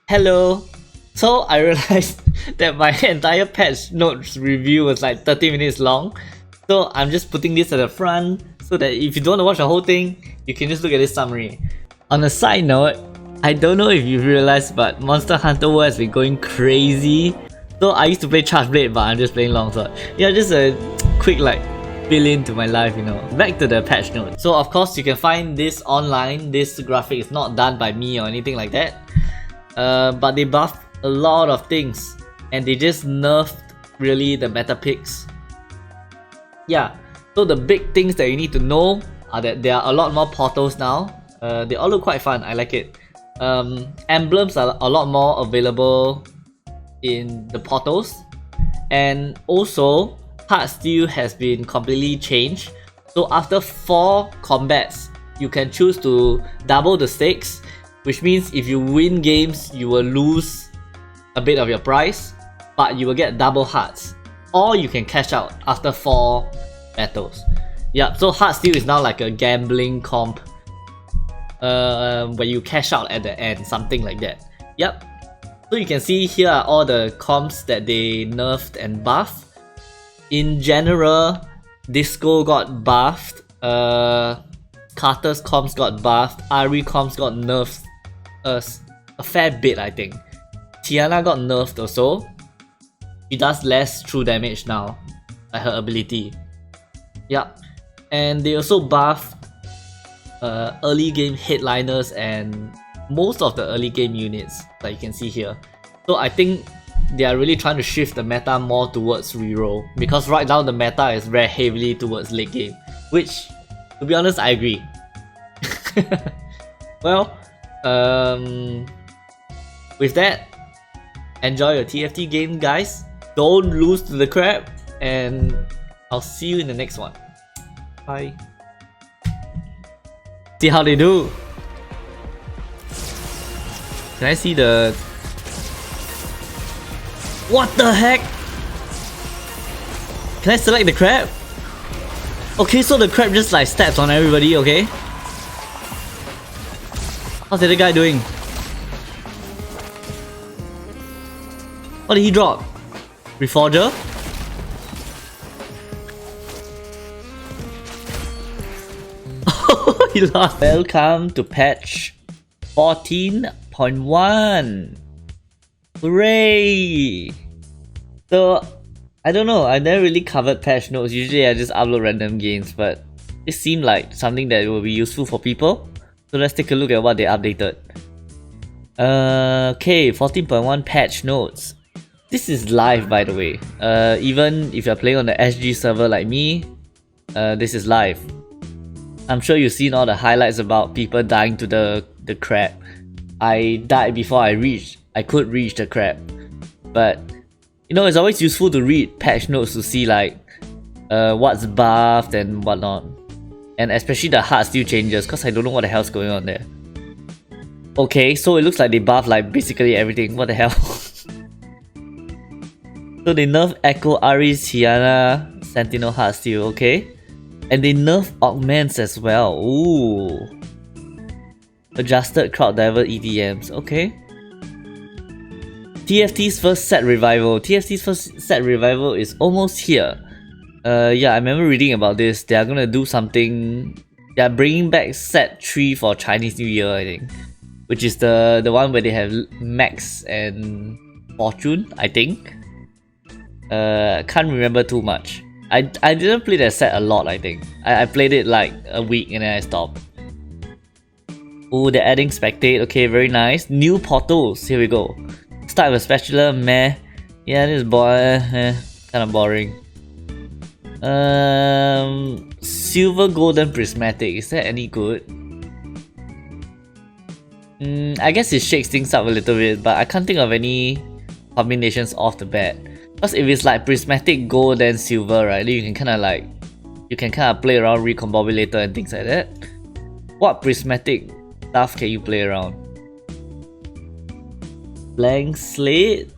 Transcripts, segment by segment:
Hello! So I realized that my entire patch notes review was like 30 minutes long. So I'm just putting this at the front so that if you don't want to watch the whole thing, you can just look at this summary. On a side note, I don't know if you've realized, but Monster Hunter World has been going crazy. So I used to play Charge Blade, but I'm just playing Longsword. Yeah, just a quick like fill into my life, you know. Back to the patch notes. So of course you can find this online. This graphic is not done by me or anything like that. But they buffed a lot of things and they just nerfed really the meta picks. Yeah, so the big things that you need to know are that there are a lot more portals now. They all look quite fun, I like it. Emblems are a lot more available in the portals, and also Heartsteel has been completely changed. So after 4 combats, you can choose to double the stakes, which means if you win games, you will lose a bit of your prize, but you will get double hearts, or you can cash out after 4 battles. Yeah, so Heartsteel is now like a gambling comp, where you cash out at the end, something like that. Yep. So you can see here are all the comps that they nerfed and buffed. In general, Disco got buffed, Carter's comps got buffed, Ari comps got nerfed a fair bit, I think. Tiana got nerfed also. She does less true damage now, by her ability. Yep. And they also buffed early game headliners and most of the early game units, like you can see here. So I think they are really trying to shift the meta more towards reroll, because right now the meta is very heavily towards late game, which, to be honest, I agree. Well, with that, enjoy your TFT game, guys. Don't lose to the crab, and I'll see you in the next one. Bye. See how they do. Can I see the... What the heck? Can I select the crab? Okay, so the crab just like steps on everybody, okay? How's the other guy doing? What did he drop? Reforger? He lost. Welcome to patch 14.1. Hooray! So, I don't know, I never really covered patch notes. Usually I just upload random games, but it seemed like something that will be useful for people. So let's take a look at what they updated. Okay, 14.1 patch notes. This is live, by the way. Even if you're playing on the SG server like me, this is live. I'm sure you've seen all the highlights about people dying to the crab. I died before I could reach the crab. But, you know, it's always useful to read patch notes to see like what's buffed and whatnot. And especially the Heartsteel changes, because I don't know what the hell's going on there. Okay, so it looks like they buffed like basically everything. What the hell? So they nerf Echo, Aries, Tiana, Sentinel, Heartsteel, okay? And they nerf augments as well. Ooh. Adjusted crowd diver EDMs, okay? TFT's first set revival. TFT's first set revival is almost here. Yeah, I remember reading about this. They are gonna do something. They are bringing back set 3 for Chinese New Year, I think, which is the one where they have Max and Fortune, I think. Can't remember too much. I didn't play that set a lot, I think. I played it like a week and then I stopped. Oh, they're adding Spectate. Okay, very nice. New portals. Here we go. Start with a spatula. Meh. Yeah, this is kind of boring. Silver, golden, prismatic. Is that any good? I guess it shakes things up a little bit, but I can't think of any combinations off the bat. Because if it's like prismatic, gold, then silver, right? Then you can kind of play around, recombobulator and things like that. What prismatic stuff can you play around? Blank slate?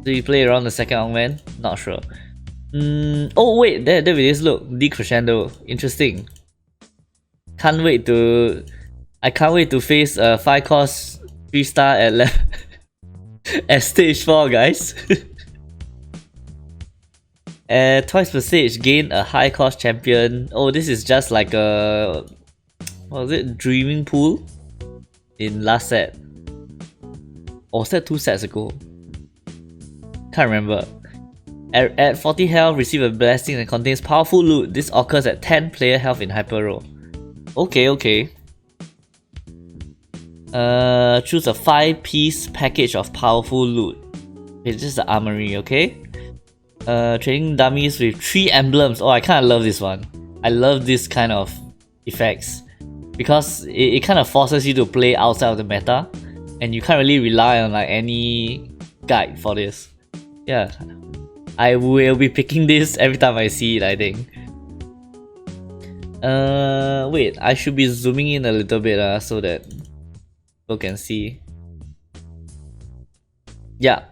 Do you play around the second augment? Not sure. Oh wait, there it is. Look, decrescendo. Interesting. I can't wait to face 5 cost 3 star at level At stage 4, guys. Twice per stage, gain a high cost champion. Oh, this is just like a... what was it? Dreaming pool? In last set. Or was that 2 sets ago? Can't remember. At 40 health, receive a blessing that contains powerful loot. This occurs at 10 player health in Hyper Row. Okay, okay. Choose a 5-piece package of powerful loot. Okay, this is the armory, okay? Trading dummies with 3 emblems. Oh, I kinda love this one. I love this kind of effects. Because it kind of forces you to play outside of the meta. And you can't really rely on like any guide for this. Yeah. I will be picking this every time I see it, I think. Wait, I should be zooming in a little bit so that people can see. Yeah.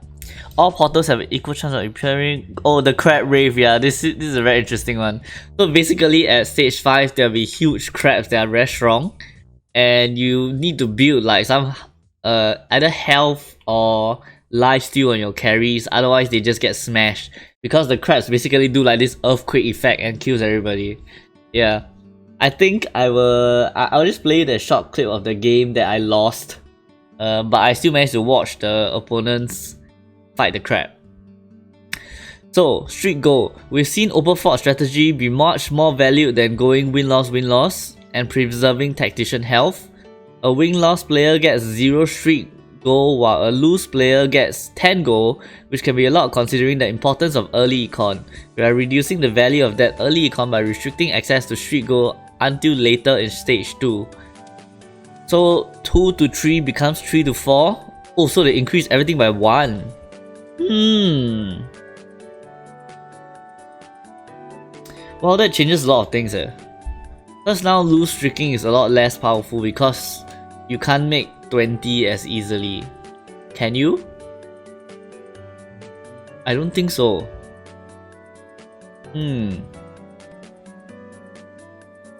All portals have an equal chance of appearing. Oh, the crab rave, yeah, this is a very interesting one. So basically at stage 5, there'll be huge crabs that are very strong. And you need to build like some either health or lifesteal on your carries, otherwise they just get smashed. Because the crabs basically do like this earthquake effect and kills everybody. Yeah. I think I'll just play the short clip of the game that I lost. But I still managed to watch the opponents fight the crab. So, streak goal. We've seen open fort strategy be much more valued than going win-loss and preserving tactician health. A win-loss player gets 0 streak goal while a loose player gets 10 goal, which can be a lot considering the importance of early econ. We are reducing the value of that early econ by restricting access to streak goal until later in stage 2. So 2 to 3 becomes 3 to 4. Oh, so they increase everything by 1. Well, that changes a lot of things. Because now loose streaking is a lot less powerful because you can't make 20 as easily. Can you? I don't think so.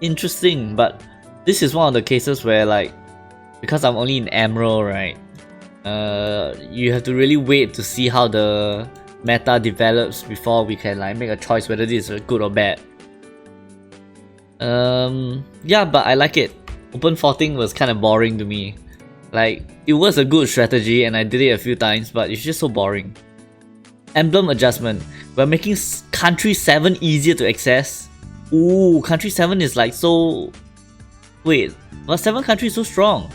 Interesting, but this is one of the cases where like, because I'm only in Emerald, right? You have to really wait to see how the meta develops before we can like make a choice whether this is good or bad. Yeah, but I like it. Open forting was kind of boring to me. Like, it was a good strategy and I did it a few times, but it's just so boring. Emblem adjustment. We're making country 7 easier to access. Ooh, country 7 is like so... Wait, but 7 country is so strong.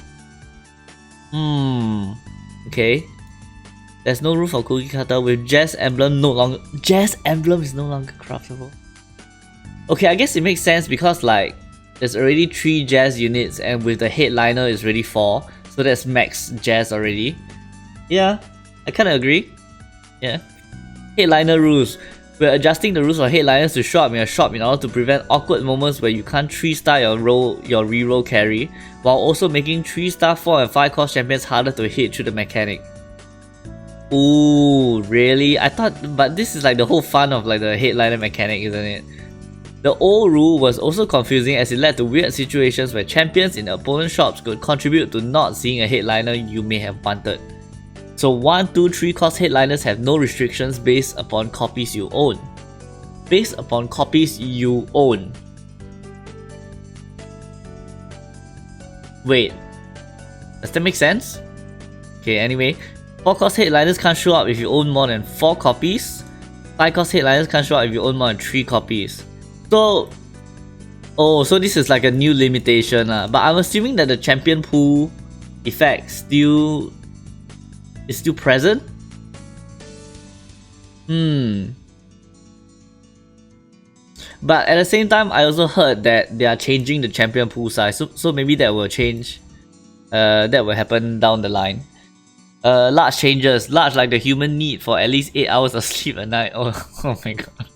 Okay. There's no room for cookie cutter with Jazz Emblem no longer... Jazz Emblem is no longer craftable. Okay, I guess it makes sense because like, there's already 3 Jazz units and with the headliner it's already 4. So that's max Jazz already. Yeah, I kinda agree. Yeah. Headliner rules. We're adjusting the rules for headliners to show up in your shop in order to prevent awkward moments where you can't 3-star your reroll carry, while also making 3-star 4 and 5 cost champions harder to hit through the mechanic. Ooh, really? I thought, but this is like the whole fun of like the headliner mechanic, isn't it? The old rule was also confusing as it led to weird situations where champions in the opponent's shops could contribute to not seeing a headliner you may have wanted. So 1, 2, 3 cost headliners have no restrictions based upon copies you own. Based upon copies you own. Wait, does that make sense? Okay, anyway, 4 cost headliners can't show up if you own more than 4 copies. 5 cost headliners can't show up if you own more than 3 copies. So, oh, so this is like a new limitation but I'm assuming that the champion pool effect is still present? But at the same time, I also heard that they are changing the champion pool size, so maybe that will change. That will happen down the line. Large changes, large like the human need for at least 8 hours of sleep a night. Oh my god.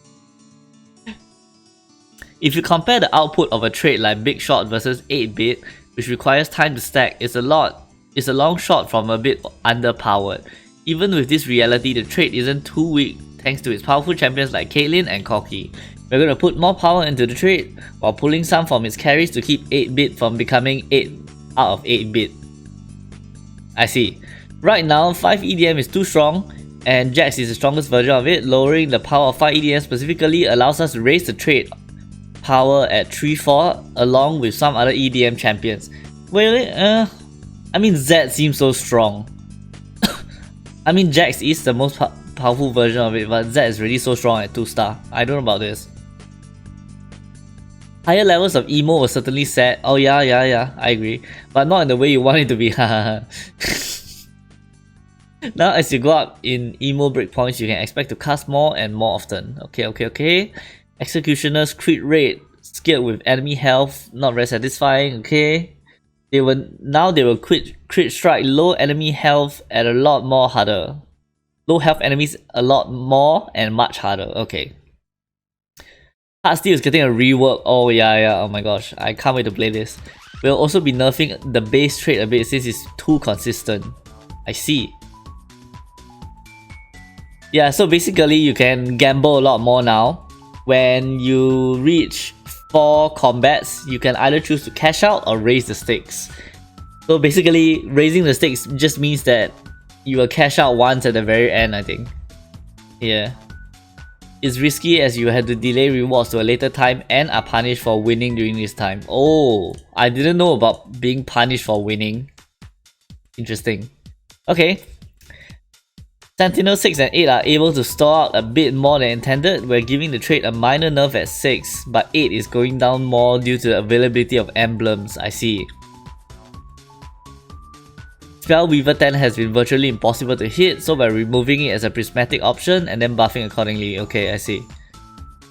If you compare the output of a trait like Big Shot versus 8-bit, which requires time to stack, it's a long shot from a bit underpowered. Even with this reality, the trait isn't too weak thanks to its powerful champions like Caitlyn and Corki. We're going to put more power into the trait while pulling some from its carries to keep 8-bit from becoming 8 out of 8-bit. I see. Right now, 5 EDM is too strong, and Jax is the strongest version of it. Lowering the power of 5 EDM specifically allows us to raise the trait power at 3-4 along with some other EDM champions. Really? I mean, Zed seems so strong. I mean, Jax is the most powerful version of it, but Zed is really so strong at 2-star. I don't know about this. Higher levels of emo were certainly sad. Oh yeah, I agree. But not in the way you want it to be. Now as you go up in emo breakpoints, you can expect to cast more and more often. Okay. Executioner's crit rate scaled with enemy health, not very satisfying. Okay. They will crit strike low enemy health at a lot more harder. Low health enemies a lot more and much harder. Okay. Heartsteel is getting a rework. Oh yeah. Oh my gosh. I can't wait to play this. We'll also be nerfing the base trait a bit since it's too consistent. I see. Yeah, so basically you can gamble a lot more now. When you reach 4 combats, you can either choose to cash out or raise the stakes. So basically, raising the stakes just means that you will cash out once at the very end, I think. Yeah. It's risky as you have to delay rewards to a later time and are punished for winning during this time. Oh, I didn't know about being punished for winning. Interesting. Okay. Sentinel 6 and 8 are able to store out a bit more than intended. We're giving the trait a minor nerf at 6, but 8 is going down more due to the availability of emblems. I see. Spellweaver 10 has been virtually impossible to hit, so by removing it as a prismatic option and then buffing accordingly. Okay, I see.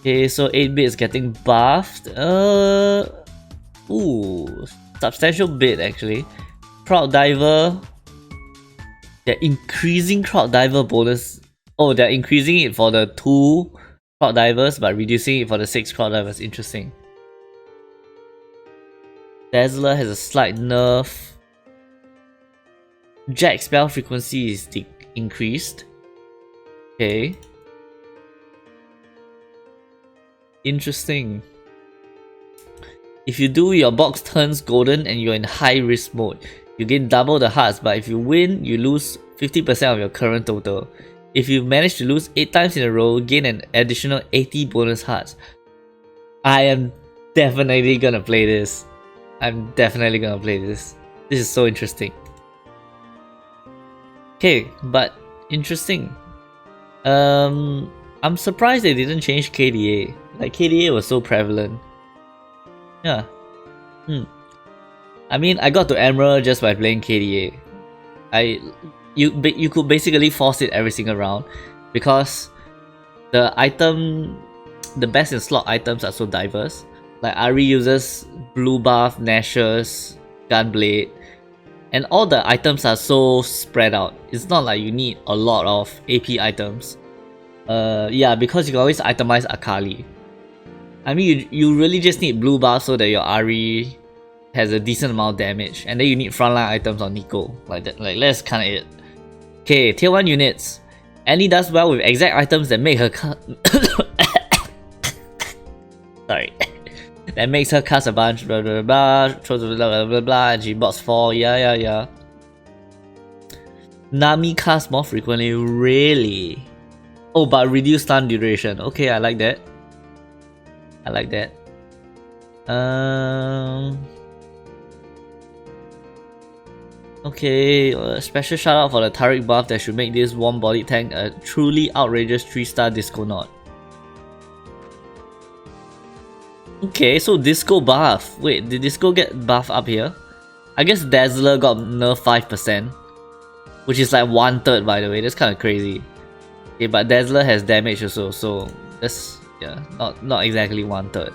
Okay, so 8-bit is getting buffed. Ooh, substantial bit actually. Crowd Diver. They're increasing Crowd Diver bonus. Oh, they're increasing it for the 2 Crowd Divers but reducing it for the 6 Crowd Divers. Interesting. Dazzler has a slight nerf. Jack spell frequency is increased. Okay. Interesting. If you do, your box turns golden and you're in high risk mode. You gain double the hearts, but if you win, you lose 50% of your current total. If you manage to lose 8 times in a row, gain an additional 80 bonus hearts. I am definitely gonna play this. This is so interesting. Okay, but interesting. I'm surprised they didn't change KDA. Like, KDA was so prevalent. Yeah. I mean, I got to Emerald just by playing KDA. You could basically force it every single round because the best in slot items are so diverse. Like Ari uses blue buff, Nashers, Gunblade, and all the items are so spread out. It's not like you need a lot of AP items. Yeah, because you can always itemize Akali. I mean, you really just need blue buff so that your Ari has a decent amount of damage, and then you need frontline items on Nico. Like that. Like, that's kinda it. Okay, tier 1 units. Annie does well with exact items that make her sorry. That makes her cast a bunch, blah blah blah, blah blah, and she bots 4, yeah. Nami casts more frequently, really? Oh, but reduce stun duration. Okay, I like that. Okay, special shout out for the Taric buff that should make this warm body tank a truly outrageous 3-star disco knot. Okay, so disco buff. Wait, did disco get buff up here? I guess Dazzler got nerfed 5%, which is like 1/3 by the way. That's kind of crazy. Okay, but Dazzler has damage also, so that's, yeah, not exactly 1/3.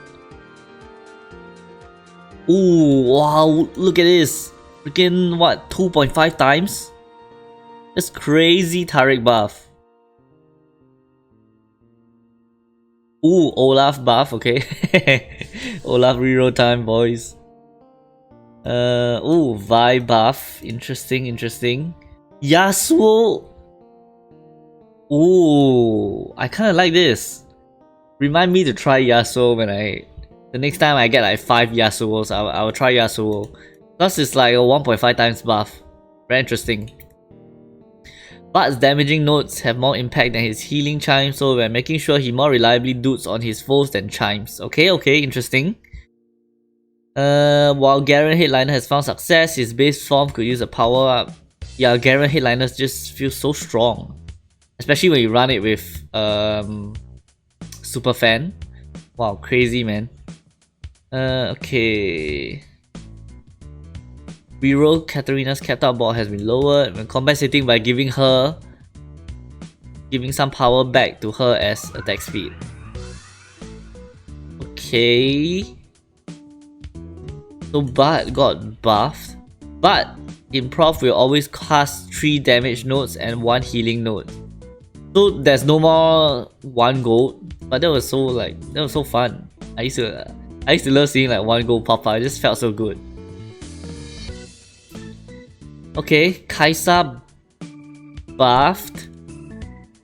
Ooh, wow, look at this. Freaking what, 2.5 times? That's crazy Taric buff. Ooh, Olaf buff, okay. Olaf reroll time, boys. Ooh, Vi buff. Interesting. Yasuo. Ooh, I kinda like this. Remind me to try Yasuo when the next time I get like 5 Yasuos, I will try Yasuo. Plus it's like a 1.5 times buff. Very interesting. Bart's damaging notes have more impact than his healing chimes, so we're making sure he more reliably doots on his foes than chimes. Okay, interesting. While Garen Headliner has found success, his base form could use a power up. Yeah, Garen Headliners just feels so strong. Especially when you run it with Super Fan. Wow, crazy man. Okay. Reroll Katarina's capped out ball has been lowered when compensating by giving some power back to her as attack speed. Okay. So Bart got buffed, but Improv will always cast 3 damage nodes and 1 healing node. So there's no more 1 gold, but that was so fun. I used to love seeing like 1 gold pop up. It just felt so good. Okay, Kaisa buffed.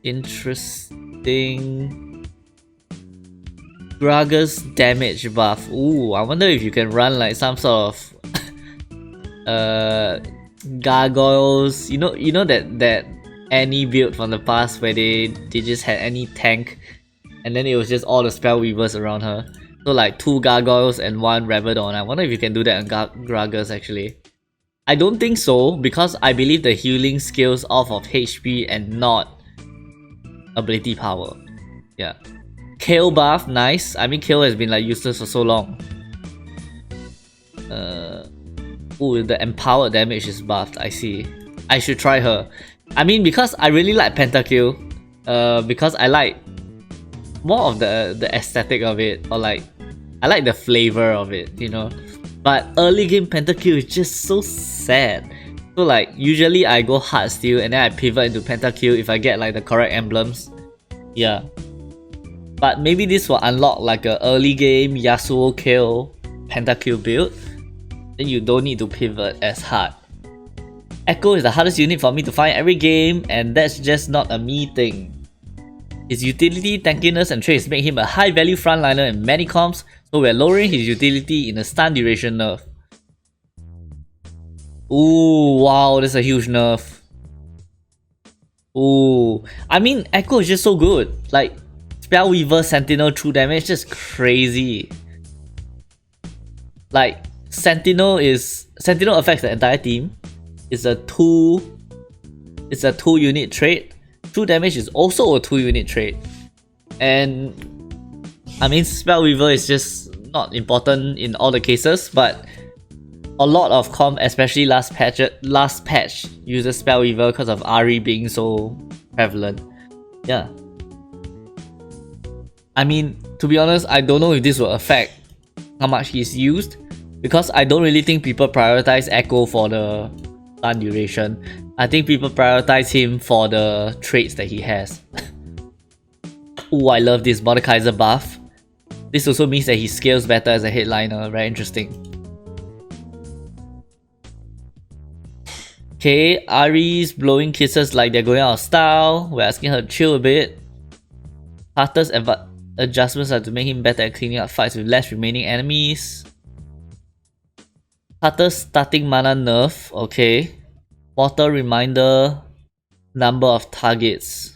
Interesting. Gragas damage buff. Ooh, I wonder if you can run like some sort of gargoyles. You know that Annie build from the past where they just had any tank and then it was just all the spell weavers around her. So like 2 gargoyles and 1 Rabadon. I wonder if you can do that on Gragas actually. I don't think so, because I believe the healing scales off of HP and not ability power. Yeah. Kale buff, nice. I mean, Kale has been like useless for so long. Ooh, the empowered damage is buffed. I see. I should try her. I mean, because I really like Pentakill. Because I like more of the aesthetic of it, or like I like the flavor of it, you know. But early game Pentakill is just so sad. So like usually I go Heartsteel and then I pivot into Pentakill if I get like the correct emblems. Yeah. But maybe this will unlock like a early game Yasuo kill Pentakill build. Then you don't need to pivot as hard. Echo is the hardest unit for me to find every game, and that's just not a me thing. His utility, tankiness and traits make him a high value frontliner in many comps, so we're lowering his utility in a stun duration nerf. Ooh, wow, that's a huge nerf. Ooh, I mean, Echo is just so good. Like, Spellweaver, Sentinel, true damage, just crazy. Like, Sentinel affects the entire team. It's a 2 unit trait. True damage is also a 2 unit trait. And I mean, Spellweaver is just not important in all the cases, but a lot of comp, especially last patch, uses Spellweaver because of Ahri being so prevalent. Yeah. I mean, to be honest, I don't know if this will affect how much he's used, because I don't really think people prioritize Echo for the stun duration. I think people prioritize him for the traits that he has. Ooh, I love this Mordekaiser buff. This also means that he scales better as a headliner. Very interesting. Okay, Ahri's blowing kisses like they're going out of style. We're asking her to chill a bit. Carter's adjustments are to make him better at cleaning up fights with less remaining enemies. Carter's starting mana nerf. Okay. Water reminder, number of targets.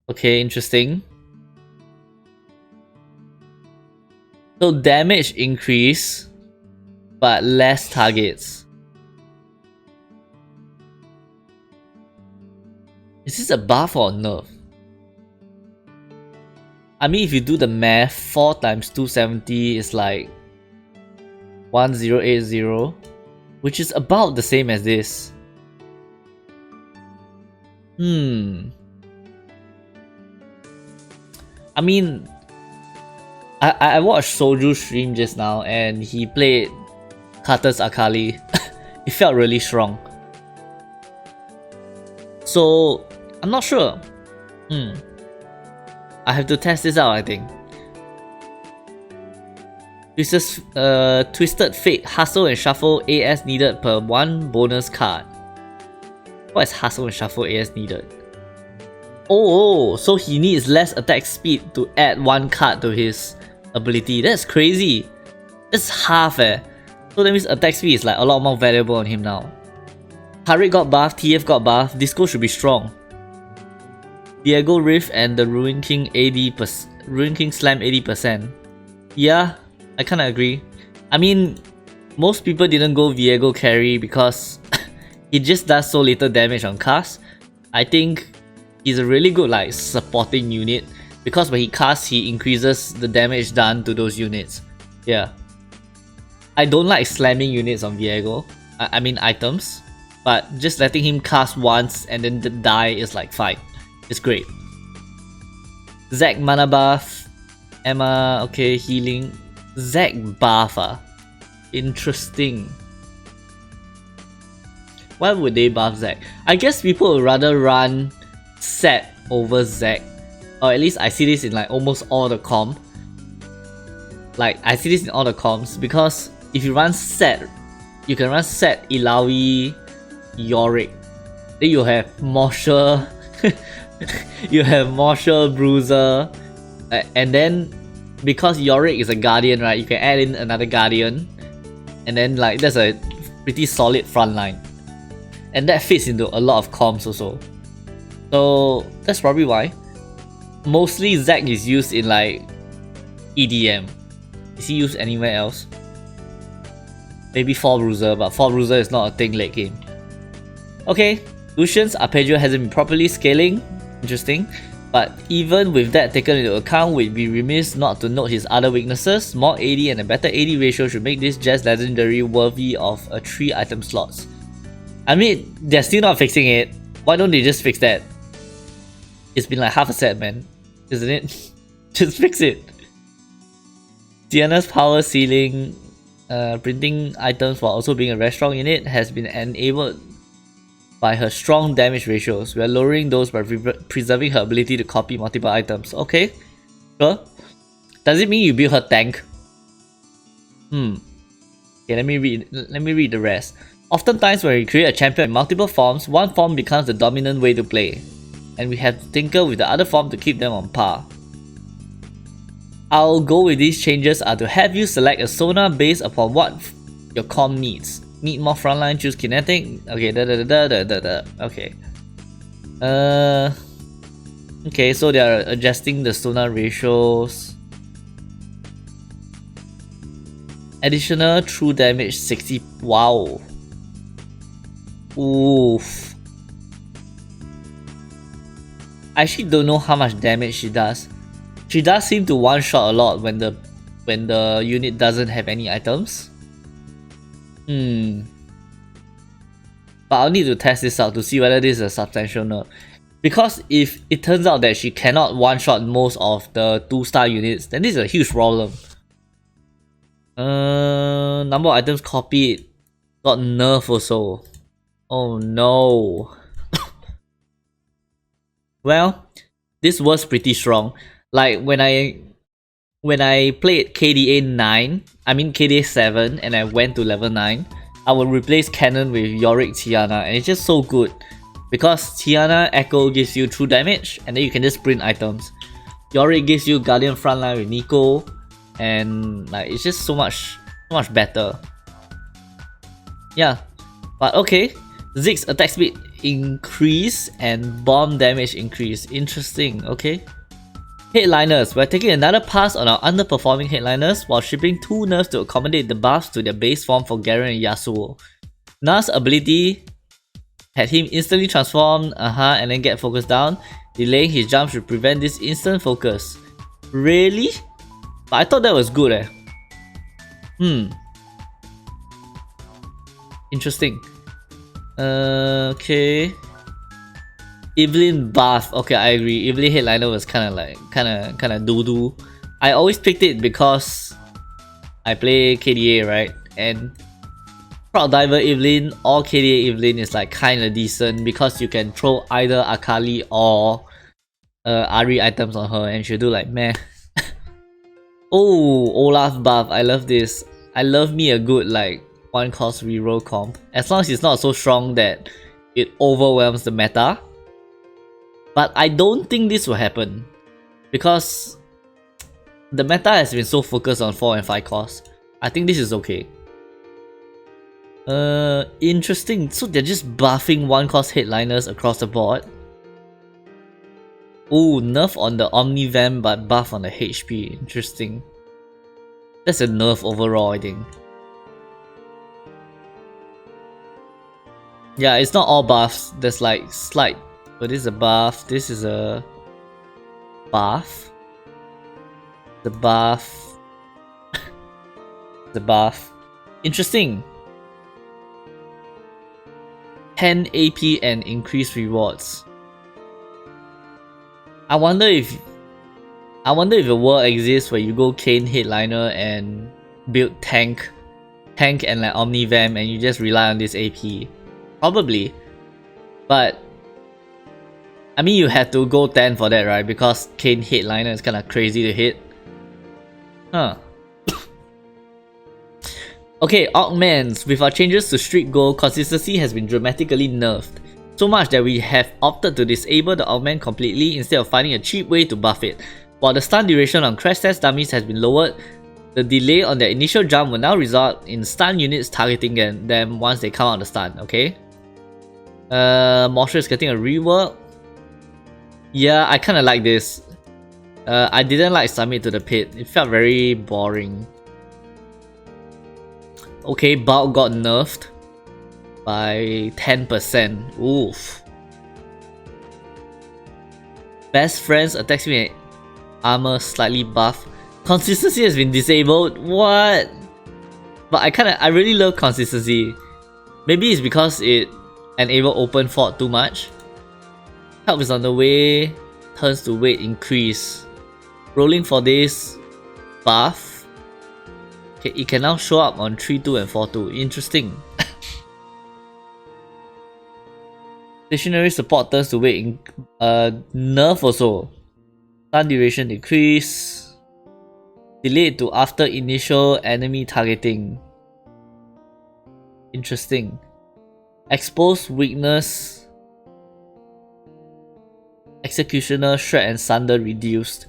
Okay, interesting. So damage increase, but less targets. Is this a buff or a nerf? I mean, if you do the math, 4 times 270 is like 1080. Which is about the same as this. I mean, I watched Soju's stream just now and he played Carter's Akali. It felt really strong. So, I'm not sure. I have to test this out, I think. Twisted Fate, Hustle and Shuffle AS needed per 1 bonus card. What is Hustle and Shuffle AS needed? Oh, so he needs less attack speed to add 1 card to his ability. That's crazy. That's half So that means attack speed is like a lot more valuable on him now. Harit got buff, TF got buff. Disco should be strong. Diego Rift and the Ruin King 80%. Ruin King Slam 80%. Yeah, I kinda agree. I mean, most people didn't go Viego carry because he just does so little damage on cast. I think he's a really good like supporting unit because when he casts, he increases the damage done to those units. Yeah. I don't like slamming units on Viego. I mean items. But just letting him cast once and then die is like fine. It's great. Zac mana buff. Emma, okay, healing. Zac buff, interesting. Why would they buff Zac? I guess people would rather run Set over Zac. Or at least I see this in like almost all the comp. Like I see this in all the comps because if you run Set, you can run Set, Ilawi, Yorick. Then you have Marshall, you have Marshall, Bruiser, and then because Yorick is a Guardian, right? You can add in another Guardian, and then like that's a pretty solid front line, and that fits into a lot of comps also. So that's probably why. Mostly Zac is used in like EDM. Is he used anywhere else? Maybe Fall Bruiser, but Fall Bruiser is not a thing late game. Okay, Lucian's arpeggio hasn't been properly scaling. Interesting. But even with that taken into account, we'd be remiss not to note his other weaknesses. More AD and a better AD ratio should make this Jazz Legendary worthy of a 3 item slots. I mean, they're still not fixing it. Why don't they just fix that? It's been like half a set, man. Isn't it? Just fix it. Tiana's power ceiling, printing items while also being a very strong unit, has been enabled by her strong damage ratios. We are lowering those by preserving her ability to copy multiple items. Okay, sure. Does it mean you build her tank? Okay, let me read the rest. Oftentimes when we create a champion in multiple forms, one form becomes the dominant way to play, and we have to tinker with the other form to keep them on par. I'll go with these changes are to have you select a Sona based upon what your comp needs. Need more frontline, choose kinetic. Okay, okay. Okay, so they are adjusting the Sona ratios. Additional true damage 60. Wow. Oof. I actually don't know how much damage she does. She does seem to one-shot a lot when the unit doesn't have any items. But I'll need to test this out to see whether this is a substantial nerf. Because if it turns out that she cannot one-shot most of the 2-star units, then this is a huge problem. Number of items copied got nerf also. Oh no. Well, this was pretty strong. Like when I played KDA 9, I mean KDA 7, and I went to level 9, I will replace Cannon with Yorick Tiana, and it's just so good. Because Tiana Echo gives you true damage, and then you can just print items. Yorick gives you Guardian frontline with Nico, and like it's just so much better. Yeah, but okay. Zig's attack speed increase and bomb damage increase. Interesting, okay. Headliners. We're taking another pass on our underperforming headliners while shipping 2 nerfs to accommodate the buffs to their base form for Garen and Yasuo. Na's ability had him instantly transform and then get focused down. Delaying his jump should prevent this instant focus. Really? But I thought that was good Interesting. Okay. Evelyn buff. Okay, I agree. Evelyn headliner was kinda doo-doo. I always picked it because I play KDA, right? And Proud Diver Evelyn or KDA Evelyn is like kinda decent because you can throw either Akali or Ahri items on her and she'll do like meh. Oh, Olaf buff. I love this. I love me a good like 1 cost reroll comp. As long as it's not so strong that it overwhelms the meta. But I don't think this will happen because the meta has been so focused on 4 and 5 costs. I think this is okay. Interesting. So they're just buffing 1-cost headliners across the board. Oh, nerf on the Omni-Vamp but buff on the HP. Interesting. That's a nerf overall, I think. Yeah, it's not all buffs. There's like slight. So this is a buff. This is a buff. The buff. The buff. Interesting. 10 AP and increased rewards. I wonder if a world exists where you go Kane headliner and build tank and like Omni-Vamp and you just rely on this AP. Probably. But I mean you have to go 10 for that, right? Because Kane headliner is kinda crazy to hit. Huh. Okay, augments. With our changes to strict goal, consistency has been dramatically nerfed. So much that we have opted to disable the augment completely instead of finding a cheap way to buff it. While the stun duration on crash test dummies has been lowered, the delay on their initial jump will now result in stun units targeting them once they come out of the stun, okay? Moisture is getting a rework. Yeah, I kinda like this. I didn't like Submit to the Pit. It felt very boring. Okay, Bulk got nerfed by 10%. Oof. Best Friends attacks me with armor slightly buff. Consistency has been disabled. What? But I really love consistency. Maybe it's because it enabled open fort too much. Help is on the way. Turns to weight increase. Rolling for this buff. Okay, it can now show up on 3-2 and 4-2. Interesting. Stationary support turns to weight nerf also. Stun duration decrease. Delayed to after initial enemy targeting. Interesting. Expose weakness. Executioner, Shred and Sunder reduced.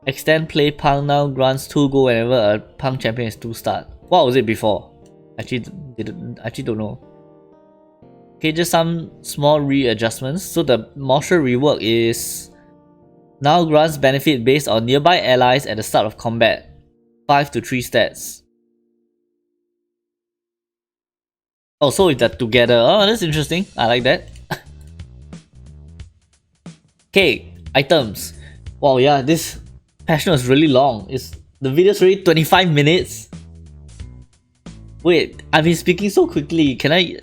Extend play punk now grants 2 gold whenever a punk champion is 2 start. What was it before? Actually don't know. Okay, just some small readjustments. So the Moisture rework is now grants benefit based on nearby allies at the start of combat. 5 to 3 stats. Oh, so is that together? Oh, that's interesting. I like that. Okay, items. Wow, yeah, this patch note is really long. The video's already 25 minutes. Wait, I've been speaking so quickly. Can I...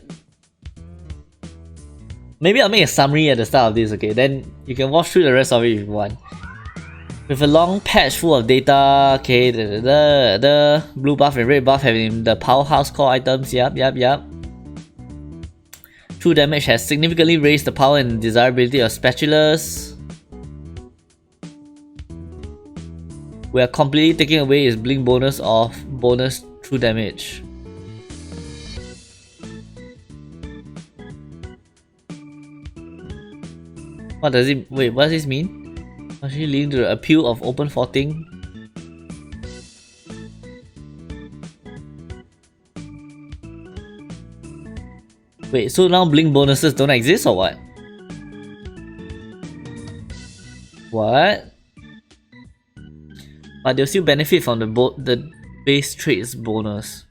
Maybe I'll make a summary at the start of this, okay? Then you can watch through the rest of it if you want. With a long patch full of data, okay, the blue buff and red buff having the powerhouse core items, yep. True damage has significantly raised the power and desirability of spatulas. We are completely taking away its blink bonus of bonus true damage. What does it... Wait, what does this mean? Actually leading to the appeal of open forting. Wait, so now blink bonuses don't exist or what? What? But they'll still benefit from the base traits bonus.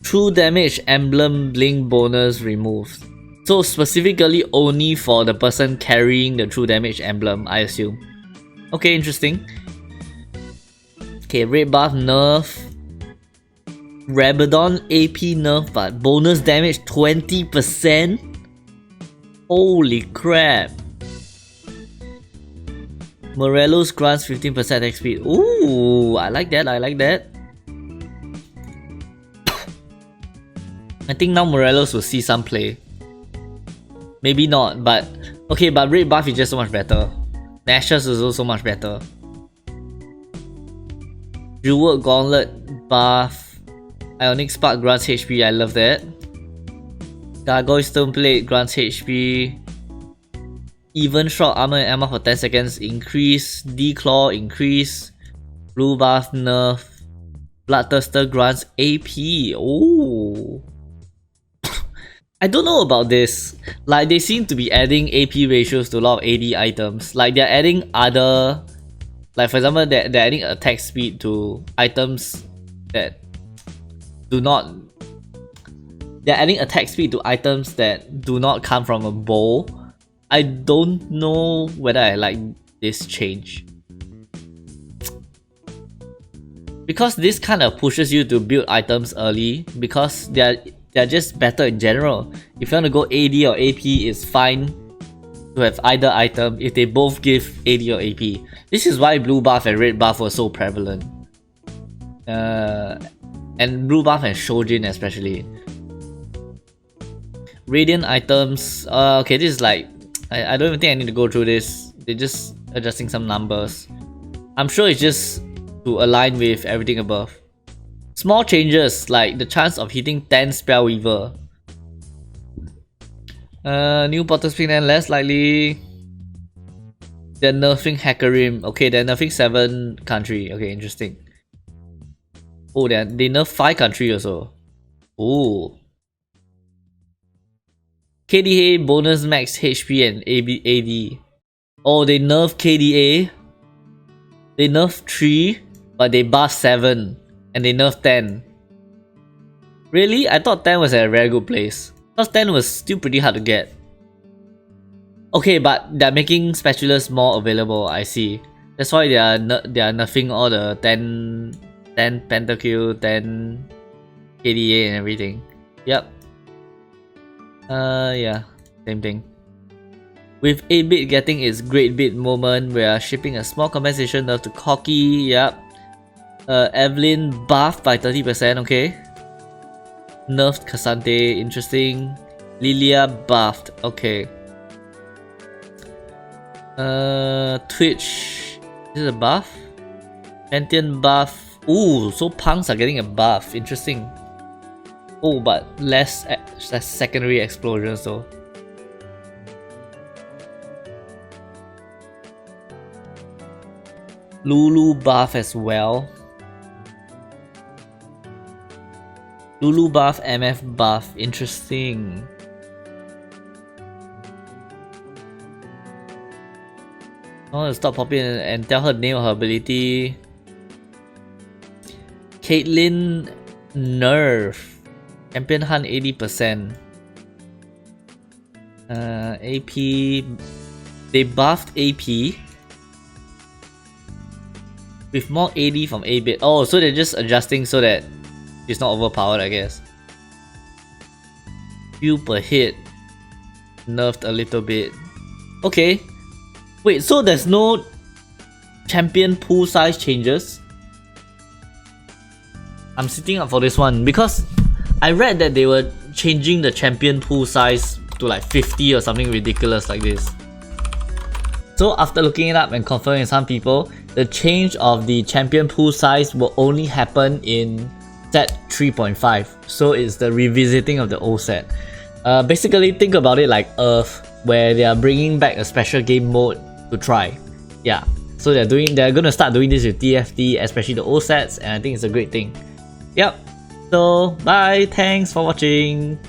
True damage emblem blink bonus removed. So specifically only for the person carrying the true damage emblem, I assume. Okay, interesting. Okay, red buff nerf. Rabadon AP nerf but bonus damage 20%? Holy crap. Morelos grants 15% attack speed. Ooh, I like that. I think now Morelos will see some play. Maybe not, but... Okay, but red buff is just so much better. Nashus is also much better. Jewel Gauntlet buff. Ionic Spark grants HP, I love that. Gargoyle Stone Plate grants HP. Even Shot Armor and Ammo for 10 seconds increase. Declaw increase. Blue buff nerf. Bloodthirster grants AP. Oh. I don't know about this. Like, they seem to be adding AP ratios to a lot of AD items. Like, they're adding other... Like, for example, they're adding attack speed to items that do not... They're adding attack speed to items that do not come from a bow. I don't know whether I like this change. Because this kind of pushes you to build items early, because they're just better in general. If you want to go AD or AP, it's fine to have either item if they both give AD or AP. This is why blue buff and red buff were so prevalent. And blue buff and Shojin especially. Radiant items, okay, this is like, I don't even think I need to go through this. They're just adjusting some numbers. I'm sure it's just to align with everything above. Small changes like the chance of hitting 10 Spell Weaver. New Potter Spin and less likely. They're nerfing Hackerim. Okay, they're nerfing 7 country. Okay, interesting. Oh, they nerf 5 country also. Oh. KDA bonus max HP and AD. Oh, they nerf KDA. They nerf 3, but they buff 7. And they nerf 10. Really? I thought 10 was at a very good place. Because 10 was still pretty hard to get. Okay, but they're making spatulas more available, I see. That's why they are nerfing all the 10 pentakill, 10 KDA and everything. Yep. Yeah, same thing. With 8-bit getting its great bit moment, we are shipping a small compensation nerf to Cocky. Yep. Evelyn buffed by 30%, okay. Nerfed Cassante, interesting. Lilia buffed, okay. Twitch, is it a buff? Pantheon buff. Ooh, so punks are getting a buff, interesting. Oh, but less secondary explosions though. Lulu buff as well. Lulu buff, MF buff, interesting. I want to stop popping and tell her the name of her ability. Caitlyn nerf. Champion Hunt 80%. AP. They buffed AP. With more AD from 8-bit. Oh, so they're just adjusting so that it's not overpowered, I guess. Few per hit. Nerfed a little bit. Okay. Wait, so there's no champion pool size changes? I'm sitting up for this one because I read that they were changing the champion pool size to like 50 or something ridiculous like this. So after looking it up and confirming with some people, the change of the champion pool size will only happen in set 3.5. So it's the revisiting of the old set. Basically think about it like Earth, where they are bringing back a special game mode to try. Yeah, so they're gonna start doing this with TFT, especially the old sets, and I think it's a great thing. Yep. So bye, thanks for watching.